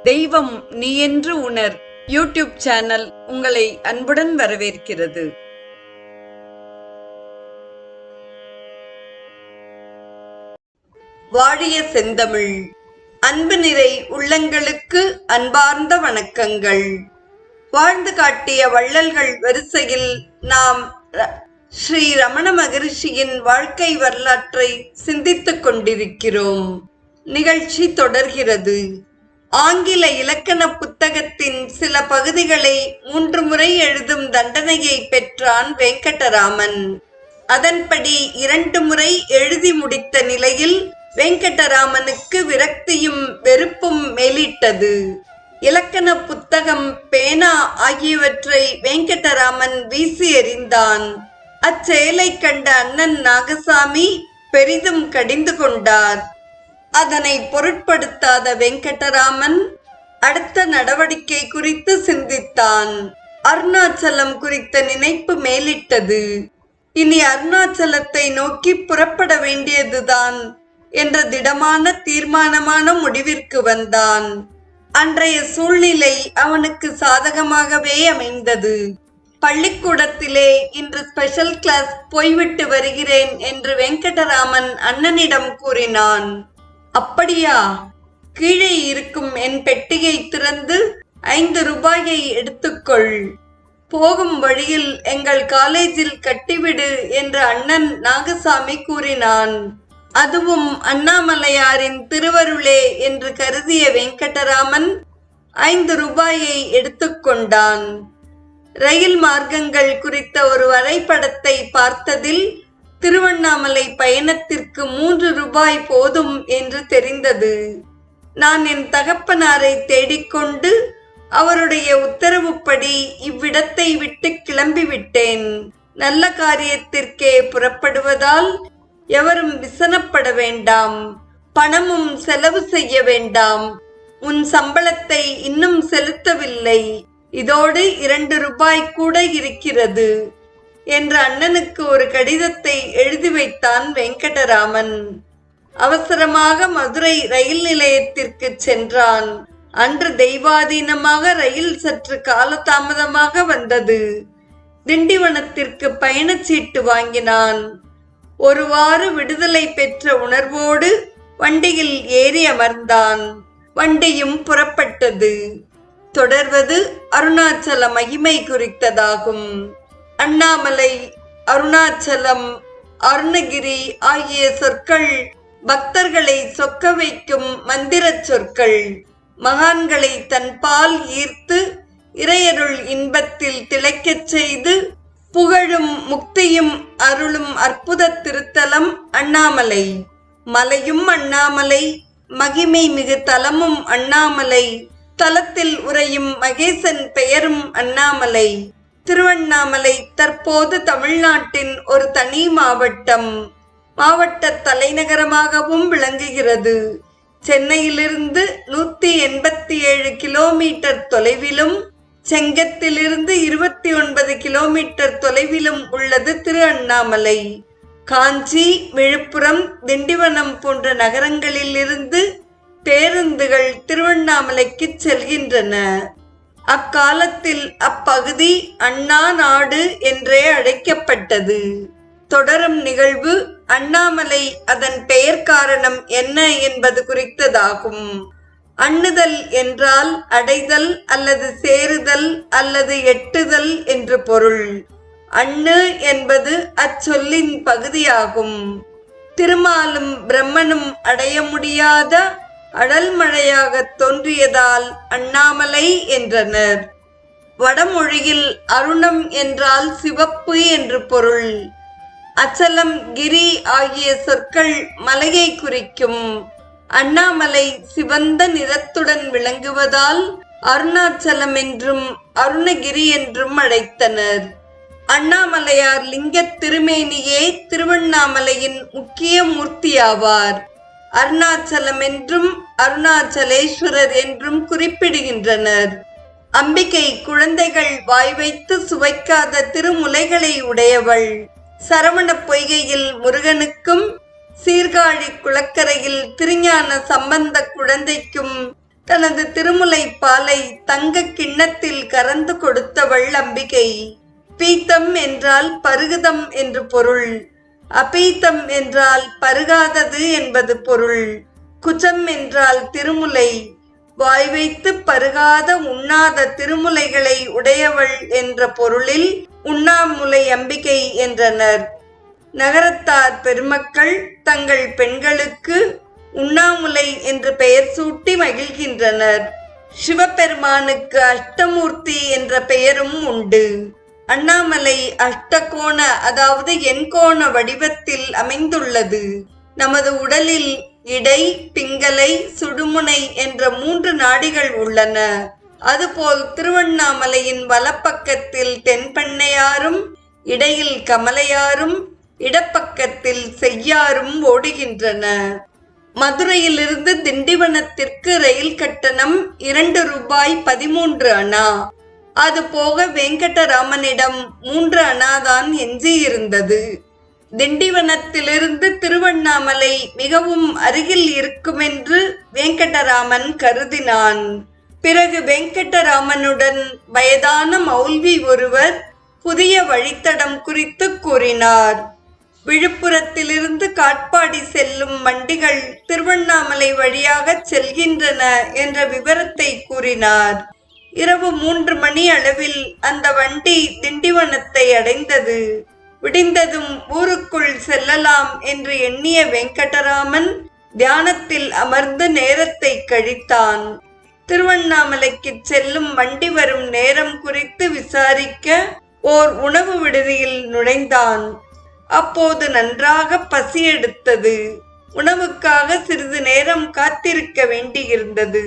தெய்வம் நீ என்று உணர் யூடியூப் சேனல் உங்களை அன்புடன் வரவேற்கிறது. வாழிய செந்தமிழ். அன்பு நிறை உள்ளங்களுக்கு அன்பார்ந்த வணக்கங்கள். வாழ்ந்து காட்டிய வள்ளல்கள் வரிசையில் நாம் ஸ்ரீ ரமண மகரிஷியின் வாழ்க்கை வரலாற்றை சிந்தித்துக் கொண்டிருக்கிறோம். நிகழ்ச்சி தொடர்கிறது. ஆங்கில இலக்கண புத்தகத்தின் சில பகுதிகளை 3 முறை எழுதும் தண்டனையை பெற்றான் வெங்கடராமன். அதன்படி 2 முறை எழுதி முடித்த நிலையில் வெங்கடராமனுக்கு விரக்தியும் வெறுப்பும் மேலிட்டது. இலக்கண புத்தகம், பேனா ஆகியவற்றை வெங்கடராமன் வீசி எறிந்தான். அச்செயலை கண்ட அண்ணன் நாகசாமி பெரிதும் கடிந்து கொண்டார். அதனை பொருட்படுத்தாத வெங்கடராமன் அடுத்த நடவடிக்கை குறித்து சிந்தித்தான். அருணாச்சலம் குறித்த நினைப்பு மேலிட்டது. இனி அருணாச்சலத்தை நோக்கி புறப்பட வேண்டியதுதான் என்ற திடமான தீர்மானமான முடிவிற்கு வந்தான். அன்றைய சூழ்நிலை அவனுக்கு சாதகமாகவே அமைந்தது. பள்ளிக்கூடத்திலே இன்று ஸ்பெஷல் கிளாஸ் போய்விட்டு வருகிறேன் என்று வெங்கடராமன் அண்ணனிடம் கூறினான். அப்படியா? கீழே இருக்கும் என் பெட்டியை திறந்து 5 ரூபாயை எடுத்துக்கொள். போகும் வழியில் எங்கள் காலேஜில் கட்டிவிடு என்று அண்ணன் நாகசாமி கூறினான். அதுவும் அண்ணாமலையாரின் திருவருளே என்று கருதிய வெங்கடராமன் 5 ரூபாயை எடுத்துக்கொண்டான். ரயில் மார்க்கங்கள் குறித்த ஒரு வரைபடத்தை பார்த்ததில் திருவண்ணாமலை பயணத்திற்கு 3 ரூபாய் போதும் என்று தெரிந்தது. நான் என் தகப்பனாரை தேடிக்கொண்டு அவருடைய உத்தரவுப்படி இவ்விடத்தை விட்டு கிளம்பிவிட்டேன். நல்ல காரியத்திற்கே புறப்படுவதால் எவரும் விசனப்பட வேண்டாம். பணமும் செலவு செய்ய வேண்டாம். உன் சம்பளத்தை இன்னும் செலுத்தவில்லை. இதோடு 2 ரூபாய் கூட இருக்கிறது என்று அண்ணனுக்கு ஒரு கடிதத்தை எழுதி வைத்தான் வெங்கடராமன். அவசரமாக மதுரை ரயில் நிலையத்திற்கு சென்றான். அன்று தெய்வாதீனமாக ரயில் சற்று காலதாமதமாக வந்தது. திண்டிவனத்திற்கு பயணச்சீட்டு வாங்கினான். ஒருவாறு விடுதலை பெற்ற உணர்வோடு வண்டியில் ஏறி அமர்ந்தான். வண்டியும் புறப்பட்டது. தொடர்வது அருணாச்சல மகிமை குறித்ததாகும். அண்ணாமலை, அருணாச்சலம், அருணகிரி ஆகிய சொற்கள் பக்தர்களை சொக்க வைக்கும் மந்திர சொற்கள். மகான்களை தன்பால் ஈர்த்து இறையருள் இன்பத்தில் திளைக்கச் செய்து புகழும் முக்தியும் அருளும் அற்புத திருத்தலம் அண்ணாமலை. மலையும் அண்ணாமலை, மகிமை மிகு தலமும் அண்ணாமலை. தலத்தில் உறையும் மகேசன் பெயரும் அண்ணாமலை. திருவண்ணாமலை தற்போது தமிழ்நாட்டின் ஒரு தனி மாவட்டம். மாவட்ட தலைநகரமாகவும் விளங்குகிறது. சென்னையிலிருந்து 187 கிலோமீட்டர் தொலைவிலும் செங்கத்திலிருந்து 29 கிலோமீட்டர் தொலைவிலும் உள்ளது திரு அண்ணாமலை. காஞ்சி, விழுப்புரம், திண்டிவனம் போன்ற நகரங்களில் இருந்து பேருந்துகள் திருவண்ணாமலைக்கு செல்கின்றன. அக்காலத்தில் அப்பகுதி அண்ணா நாடு என்றே அழைக்கப்பட்டது. தொடரும் நிகழ்வு அண்ணாமலை, அதன் பெயர் காரணம் என்ன என்பது குறித்ததாகும். அண்ணுதல் என்றால் அடைதல் அல்லது சேருதல் அல்லது எட்டுதல் என்று பொருள். அண்ணு என்பது அச்சொல்லின் பகுதியாகும். திருமாலும் பிரம்மனும் அடைய முடியாத அடல் மழையாக தோன்றியதால் அண்ணாமலை என்றனர். வடமொழியில் அருணம் என்றால் சிவப்பு என்று பொருள். அச்சலம், கிரி ஆகிய சொற்கள் மலையை குறிக்கும். அண்ணாமலை சிவந்த நிறத்துடன் விளங்குவதால் அருணாச்சலம் என்றும் அருணகிரி என்றும் அழைத்தனர். அண்ணாமலையார் லிங்க திருமேனியே திருவண்ணாமலையின் முக்கிய மூர்த்தியாவார். அருணாச்சலம் என்றும் அருணாச்சலேஸ்வரர் என்றும் குறிப்பிடுகின்றனர். அம்பிகை குழந்தைகள் வாய் வைத்து சுவைக்காத திருமுலைகளை உடையவள். சரவண பொய்கையில் முருகனுக்கும் சீர்காழி குளக்கரையில் திருஞான சம்பந்த குழந்தைக்கும் தனது திருமுலை பாலை தங்க கிண்ணத்தில் கறந்து கொடுத்தவள் அம்பிகை. பீத்தம் என்றால் பருகுதம் என்று பொருள். அபீத்தம் என்றால் பருகாதது என்பது பொருள். குச்சம் என்றால் திருமுலை. வாய் வைத்து பருகாத உண்ணாத திருமுலைகளை உடையவள் என்ற பொருளில் உண்ணாமுலை அம்பிகை என்றனர். நகரத்தார் பெருமக்கள் தங்கள் பெண்களுக்கு உண்ணாமுலை என்று பெயர் சூட்டி மகிழ்கின்றனர். சிவபெருமானுக்கு அஷ்டமூர்த்தி என்ற பெயரும் உண்டு. அண்ணாமலை அஷ்டகோண அதாவது எண்கோண வடிவத்தில் அமைந்துள்ளது. நமது உடலில் இடை, பிங்கலை, சுடுமுனை என்ற 3 நாடிகள் உள்ளன. அதுபோல் திருவண்ணாமலையின் வலப்பக்கத்தில் தென்பெண்ணையாரும், இடையில் கமலையாரும், இடப்பக்கத்தில் செய்யாரும் ஓடுகின்றன. மதுரையிலிருந்து திண்டிவனத்திற்கு ரயில் கட்டணம் 2 ரூபாய் 13 அணா. அதுபோக வெங்கடராமனிடம் 3 அணாதான் எஞ்சியிருந்தது. திண்டிவனத்திலிருந்து திருவண்ணாமலை மிகவும் அருகில் இருக்குமென்று வெங்கடராமன் கருதினான். பிறகு வெங்கடராமனுடன் வயதான மௌல்வி ஒருவர் புதிய வழித்தடம் குறித்து கூறினார். விழுப்புரத்திலிருந்து காட்பாடி செல்லும் வண்டிகள் திருவண்ணாமலை வழியாக செல்கின்றன என்ற விவரத்தை கூறினார். இரவு 3 மணி அளவில் அந்த வண்டி திண்டிவனத்தை அடைந்தது. விடிந்ததும் ஊருக்குள் செல்லலாம் என்று எண்ணிய வெங்கடராமன் தியானத்தில் அமர்ந்து நேரத்தை கழித்தான். திருவண்ணாமலைக்கு செல்லும் வண்டி வரும் நேரம் குறித்து விசாரிக்க ஓர் உணவு விடுதியில் நுழைந்தான். அப்போது நன்றாக பசி எடுத்தது. உணவுக்காக சிறிது நேரம் காத்திருக்க வேண்டியிருந்தது.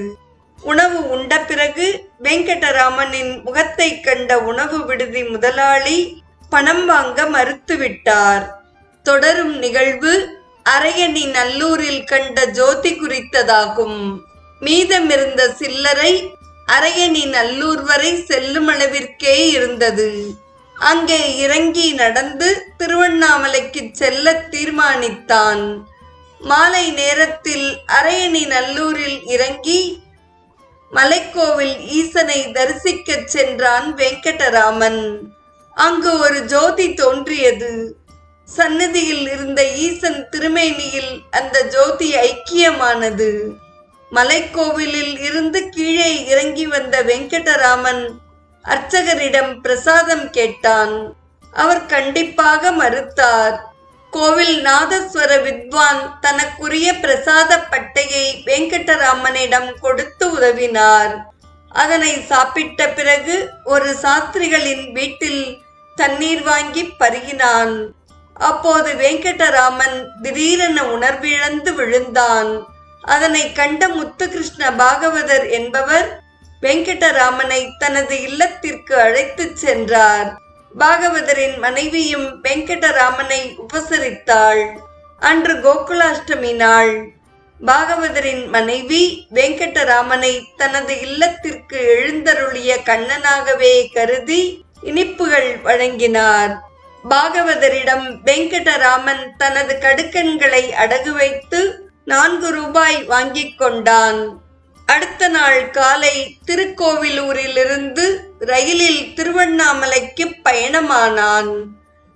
உணவு உண்ட பிறகு வெங்கடராமனின் முகத்தை கண்ட உணவு விடுதி முதலாளி பணம் வாங்க மறுத்துவிட்டார். தொடரும் நிகழ்வு அரையணி நல்லூரில் கண்ட ஜோதி குறித்ததாகும். மீதமிருந்த சில்லறை அரையணி நல்லூர் வரை செல்லும் அளவிற்கே இருந்தது. அங்கே இறங்கி நடந்து திருவண்ணாமலைக்கு செல்ல தீர்மானித்தான். மாலை நேரத்தில் அரையணி நல்லூரில் இறங்கி மலைக்கோவில் ஈசனை தரிசிக்கச் சென்றான் வெங்கடராமன். அங்கு ஒரு ஜோதி தோன்றியது. சன்னதியில் இருந்த ஈசன் திருமேனியில் அந்த ஜோதி ஐக்கியமானது. மலைக்கோவிலில் இருந்து கீழே இறங்கி வந்த வெங்கடராமன் அர்ச்சகரிடம் பிரசாதம் கேட்டான். அவர் கண்டிப்பாக மறுத்தார். கோவில் நாதஸ்வர வித்வான் தனக்குரிய பிரசாத பட்டையை வெங்கடராமனிடம் கொடுத்து உதவினார். அதனை சாப்பிட்ட பிறகு ஒரு சாஸ்திரிகளின் வீட்டில் தண்ணீர் வாங்கி பருகினான். அப்போது வெங்கடராமன் திடீரென உணர்விழந்து விழுந்தான். அதனை கண்ட முத்துகிருஷ்ண பாகவதர் என்பவர் வெங்கடராமனை தனது இல்லத்திற்கு அழைத்துச் சென்றார். பாகவதரின் மனைவியும் வெங்கடராமனை உபசரித்தாள். அன்று கோகுலாஷ்டமி நாள். பாகவதரின் மனைவி வெங்கடராமனை தனது இல்லத்திற்கு எழுந்தருளிய கண்ணனாகவே கருதி இனிப்புகள் வழங்கினார். பாகவதரிடம் வெங்கடராமன் தனது கடுக்கண்களை அடகு வைத்து 4 ரூபாய் வாங்கிக் கொண்டான். அடுத்த நாள் காலை திருக்கோவிலூரிலிருந்து ரயிலில் திருவண்ணாமலைக்கு பயணமானான்.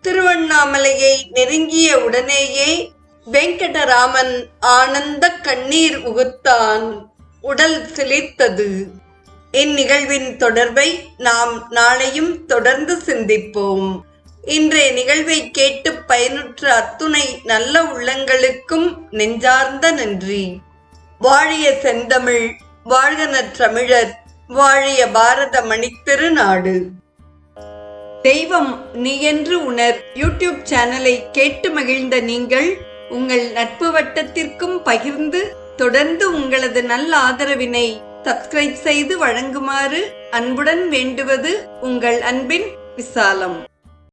திருவண்ணாமலையை நெருங்கிய உடனேயே வெங்கடராமன் ஆனந்த கண்ணீர் உகுத்தான். உடல் சிலிர்த்தது. இந்நிகழ்வின் தொடர்பை நாம் நாளையும் தொடர்ந்து சிந்திப்போம். இன்றைய நிகழ்வை கேட்டு பயனுற்ற அத்துணை நல்ல உள்ளங்களுக்கும் நெஞ்சார்ந்த நன்றி. வாழிய செந்தமிழ், வாழ்க நற்றமிழர், வாழிய பாரத மணித்திருநாடு. தெய்வம் நீ என்று உணர் யூடியூப் சேனலை கேட்டு மகிழ்ந்த நீங்கள் உங்கள் நட்பு வட்டத்திற்கும் பகிர்ந்து தொடர்ந்து உங்களது நல்ல ஆதரவினை சப்ஸ்கிரைப் செய்து வழங்குமாறு அன்புடன் வேண்டுவது உங்கள் அன்பின் விசாலம்.